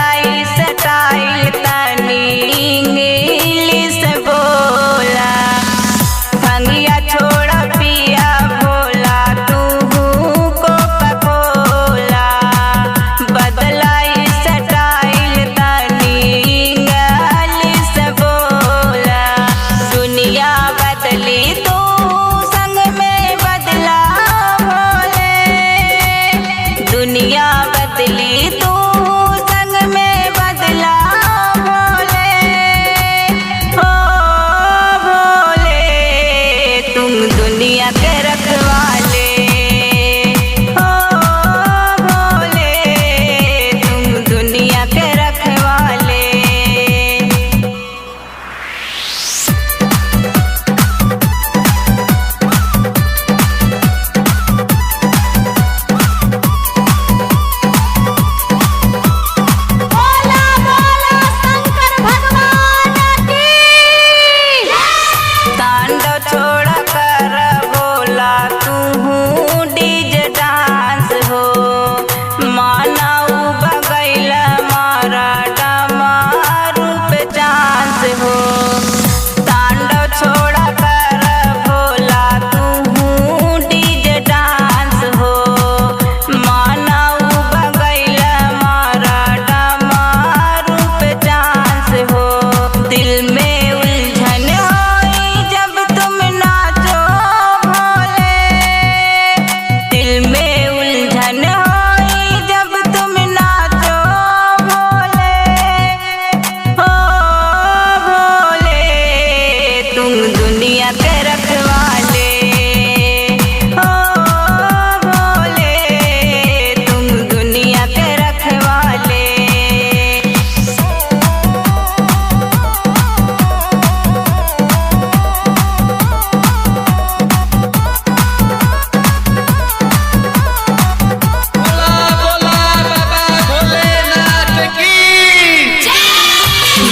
बदलाई style तनी English बोला। भंगिया छोड़ पिया भोला तू कोका कोला। बदलाई स्टाइल तनी इंग्लिश बोला। दुनिया बदली तू संग में बदला भोले। दुनिया बदली तू संग में बदला भोले। हो भोले तुम दुनिया के रखवाले। हो भोले तुम दुनिया के रखवाले। बोला बोला शंकर भगवान की तांडव छोड़ कर बोला तू डीजे डांस हो। मानव बगैल मारा डमारू पे चांस हो। तांडव छोड़ कर बोला तू डीजे डांस हो। मानव बगैल मारा डमारू पे चांस हो। दिल में उलझन होई जब तुम नाचो भोले। दिल में उलझन होई जब तुम नाचो भोले। हो भोले तुम दुनिया के रखवाले। हो भोले तुम दुनिया के रखवाले। बोला बोला बाबा भोलेनाथ की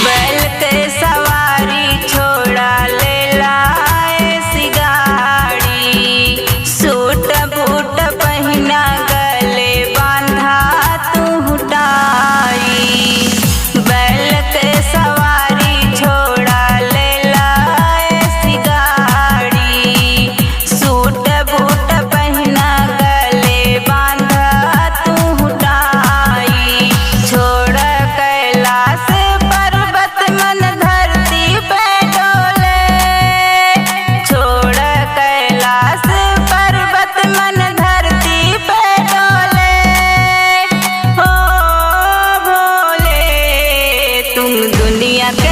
बैल के सवारी छोड़ा ले लाए सी गाड़ी। सूट बूट पहिना गले बांधा तू टाई। बैल के सवारी छोड़ा ले लाए सी गाड़ी। सूट बूट पहिना गले बांधा तू टाई। छोड़ कैलाश पर्वत मन धरती पे डोले। छोड़ कैलाश पर्वत मन धरती पे डोले। हो भोले तुम दुनिया के